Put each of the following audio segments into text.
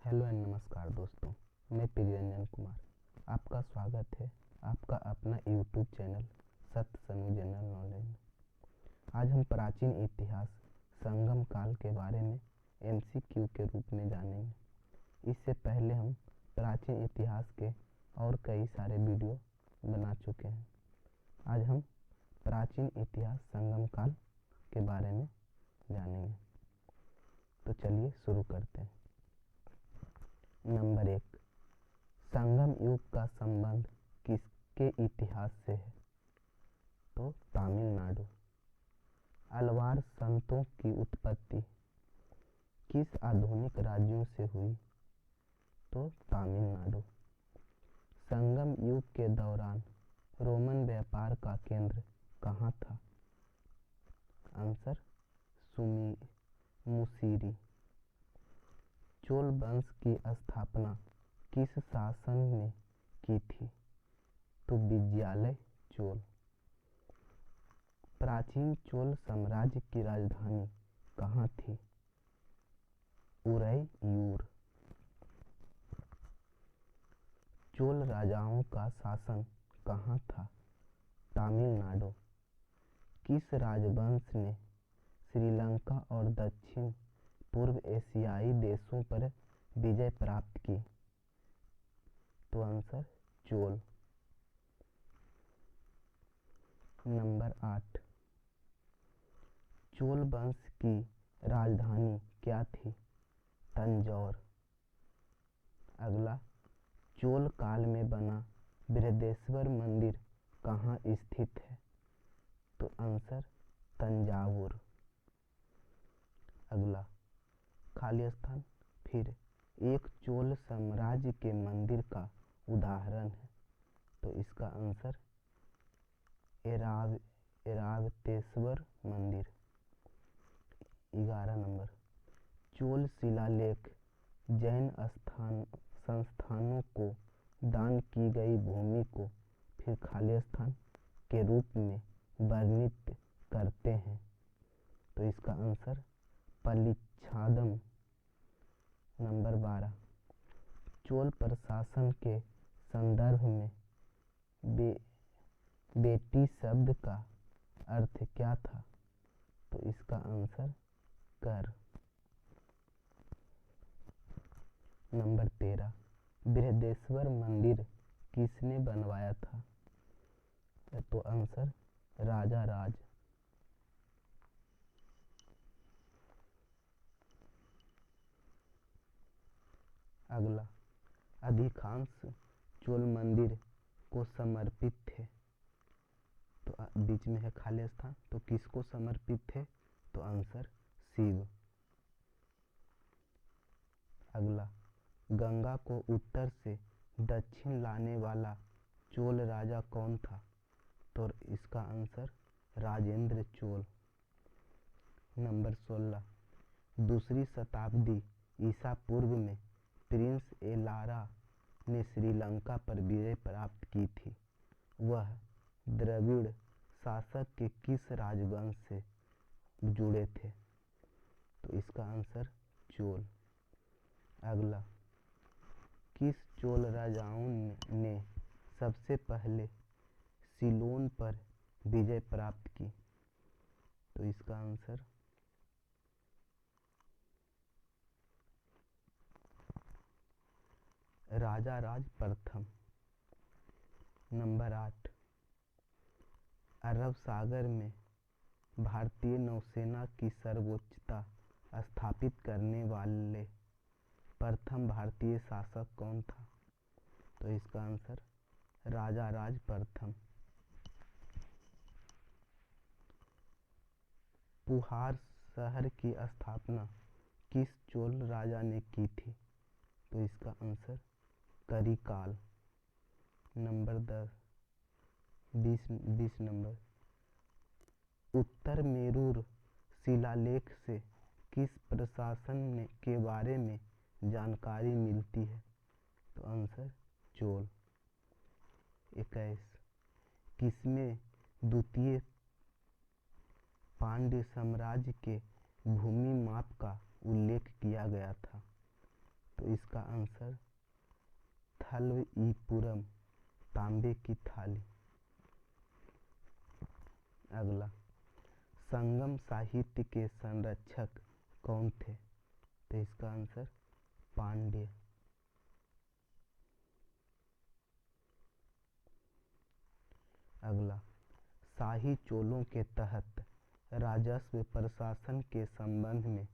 Hello and नमस्कार दोस्तों, मैं प्रियरंजन कुमार। आपका स्वागत है आपका अपना यूट्यूब चैनल सत्य सनु जनरल नॉलेज में। आज हम प्राचीन इतिहास संगम काल के बारे में एमसीक्यू के रूप में जानेंगे। इससे पहले हम प्राचीन इतिहास के और कई सारे वीडियो बना चुके हैं। आज हम प्राचीन इतिहास संगम काल के बारे में जानेंगे। तो चलिए शुरू करते हैं। नंबर 1, संगम युग का संबंध किसके इतिहास से है? तो तमिलनाडु। अलवार संतों की उत्पत्ति किस आधुनिक राज्यों से हुई? तो तमिलनाडु। संगम युग के दौरान रोमन व्यापार का केंद्र कहाँ था? आंसर मुसीरी। चोल वंश की स्थापना किस शासन ने की थी? तो विजयालय चोल। प्राचीन चोल साम्राज्य की राजधानी कहाँ थी? उरैयूर। चोल राजाओं का शासन कहाँ था? तमिलनाडु। किस राजवंश ने श्रीलंका और दक्षिण पूर्व एशियाई देशों पर विजय प्राप्त की? तो आंसर चोल। नंबर 8, चोल वंश की राजधानी क्या थी? तंजौर। अगला, चोल काल में बना बृहदेश्वर मंदिर कहाँ स्थित है? तो आंसर तंजावुर। अगला, खाली स्थान फिर एक चोल साम्राज्य के मंदिर का उदाहरण है। तो इसका आंसर ऐरावतेश्वर मंदिर। 11 नंबर, चोल शिलालेख जैन संस्थानों को दान की गई भूमि को फिर खाली स्थान के रूप में वर्णित करते हैं। तो इसका आंसर पलिच्छादम। नंबर 12, चोल प्रशासन के संदर्भ में बेटी शब्द का अर्थ क्या था? तो इसका आंसर कर। नंबर 13, बृहदेश्वर मंदिर किसने बनवाया था? तो आंसर राजा राज। अगला, अधिकांश चोल मंदिर को समर्पित थे। तो बीच में है खाली स्थान, तो किसको समर्पित थे? तो आंसर शिव। अगला, गंगा को उत्तर से दक्षिण लाने वाला चोल राजा कौन था? तो इसका आंसर राजेंद्र चोल। नंबर 16, दूसरी शताब्दी ईसा पूर्व में प्रिंस एलारा ने श्रीलंका पर विजय प्राप्त की थी। वह द्रविड़ शासक के किस राजवंश से जुड़े थे? तो इसका आंसर चोल। अगला, किस चोल राजाओं ने सबसे पहले सिलोन पर विजय प्राप्त की? तो इसका आंसर राजा राज प्रथम। नंबर 8, अरब सागर में भारतीय नौसेना की सर्वोच्चता स्थापित करने वाले प्रथम भारतीय शासक कौन था? तो इसका आंसर राजा राज प्रथम। पुहार शहर की स्थापना किस चोल राजा ने की थी? तो इसका आंसर करिकाल। नंबर 20 नंबर, उत्तर मेरूर शिलालेख से किस प्रशासन के बारे में जानकारी मिलती है? तो आंसर चोल। 21, किसमें द्वितीय पांड्य साम्राज्य के भूमि माप का उल्लेख किया गया था? तो इसका आंसर थलईपुरम, तांबे की थाली। अगला, संगम साहित्य के संरक्षक कौन थे? तो इसका आंसर पांड्य। अगला, शाही चोलों के तहत राजस्व प्रशासन के संबंध में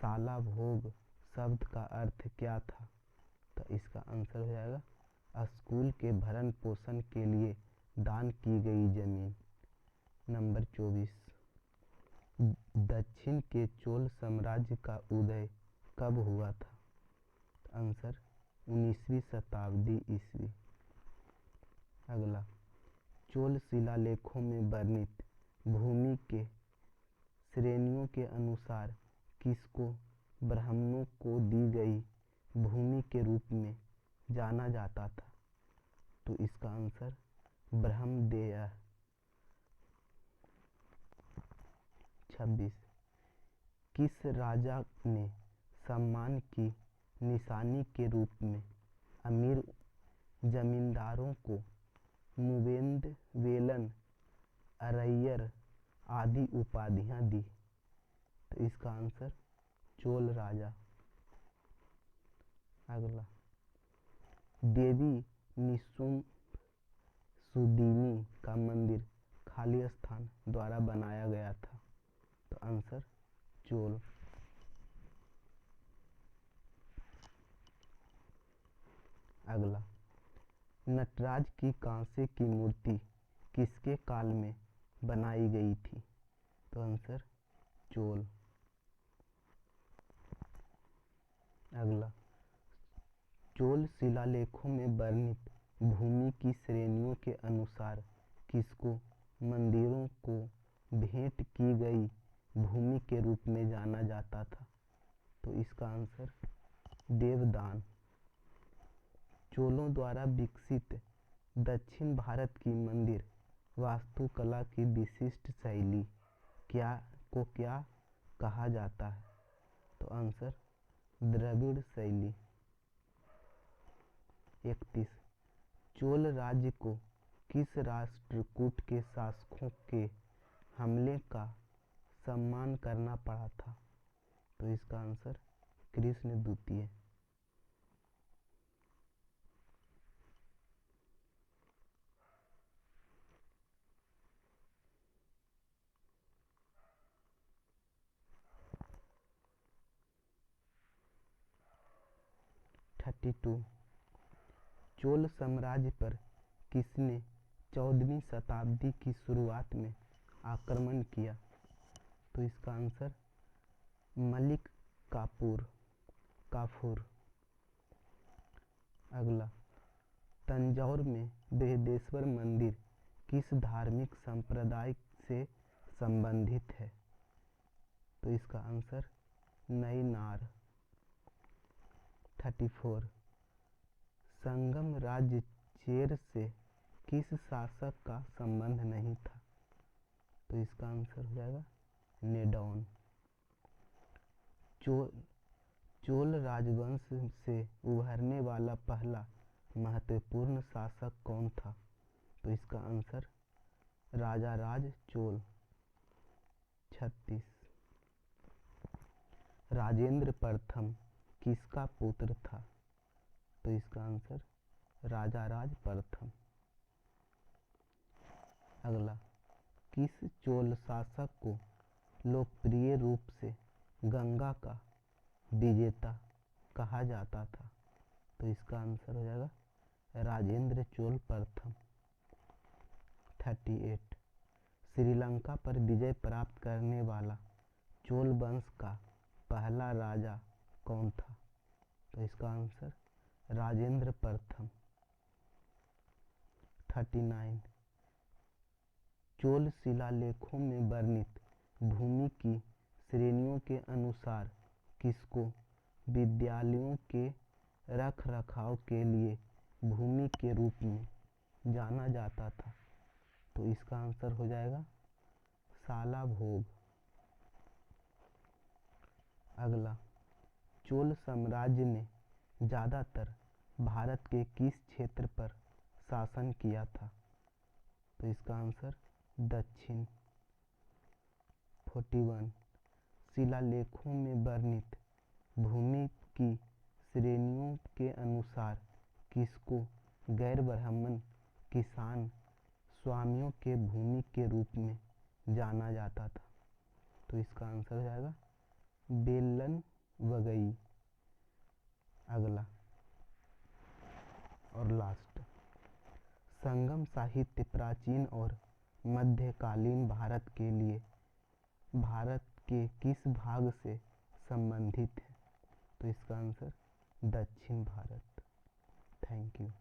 शालाभोग शब्द का अर्थ क्या था? तो इसका आंसर हो जाएगा स्कूल के भरण पोषण के लिए दान की गई जमीन। नंबर 24, दक्षिण के चोल साम्राज्य का उदय कब हुआ था? आंसर 19वीं शताब्दी ईस्वी। अगला, चोल शिलालेखों में वर्णित भूमि के श्रेणियों के अनुसार किसको ब्राह्मणों को दी गई भूमि के रूप में जाना जाता था? तो इसका आंसर ब्रह्मदेय। 26, किस राजा ने सम्मान की निशानी के रूप में अमीर जमींदारों को मूवेंद वेलन, अरैयर आदि उपाधियां दी? तो इसका आंसर चोल राजा। अगला, देवी निशुम्भसुदिनी का मंदिर खाली स्थान द्वारा बनाया गया था? तो आंसर चोल। अगला, नटराज की कांसे की मूर्ति किसके काल में बनाई गई थी? तो आंसर चोल। अगला, चोल शिलालेखों में वर्णित भूमि की श्रेणियों के अनुसार किसको मंदिरों को भेंट की गई भूमि के रूप में जाना जाता था? तो इसका आंसर देवदान। चोलों द्वारा विकसित दक्षिण भारत की मंदिर वास्तुकला की विशिष्ट शैली क्या कहा जाता है? तो आंसर द्रविड़ शैली। 31, चोल राज्य को किस राष्ट्रकूट के शासकों के हमले का सम्मान करना पड़ा था? तो इसका आंसर कृष्ण द्वितीय। चोल साम्राज्य पर किसने 14वीं शताब्दी की शुरुआत में आक्रमण किया? तो इसका आंसर मलिक काफूर। अगला, तंजौर में बृहदेश्वर मंदिर किस धार्मिक संप्रदाय से संबंधित है? तो इसका आंसर नयनार। 34, संगम राज्य चेर से किस शासक का संबंध नहीं था? तो इसका आंसर हो जाएगा नेडौन। चोल राजवंश से उभरने वाला पहला महत्वपूर्ण शासक कौन था? तो इसका आंसर राजाराज चोल। 36, राजेंद्र प्रथम किसका पुत्र था? तो इसका आंसर राजाराज प्रथम। अगला, किस चोल शासक को लोकप्रिय रूप से गंगा का विजेता कहा जाता था? तो इसका आंसर हो जाएगा राजेंद्र चोल प्रथम। 38, श्रीलंका पर विजय प्राप्त करने वाला चोल वंश का पहला राजा कौन था? तो इसका आंसर राजेंद्र प्रथम। 39, चोल शिलालेखों में वर्णित भूमि की श्रेणियों के अनुसार किसको विद्यालयों के रखरखाव के लिए भूमि के रूप में जाना जाता था? तो इसका आंसर हो जाएगा शालाभोग। अगला, चोल साम्राज्य ने ज़्यादातर भारत के किस क्षेत्र पर शासन किया था? तो इसका आंसर दक्षिण। 41 शिलालेखों में वर्णित भूमि की श्रेणियों के अनुसार किसको गैर ब्राह्मण किसान स्वामियों के भूमि के रूप में जाना जाता था? तो इसका आंसर हो जाएगा बेलन वगई। अगला और लास्ट, संगम साहित्य प्राचीन और मध्यकालीन भारत के लिए भारत के किस भाग से संबंधित है? तो इसका आंसर दक्षिण भारत। Thank you.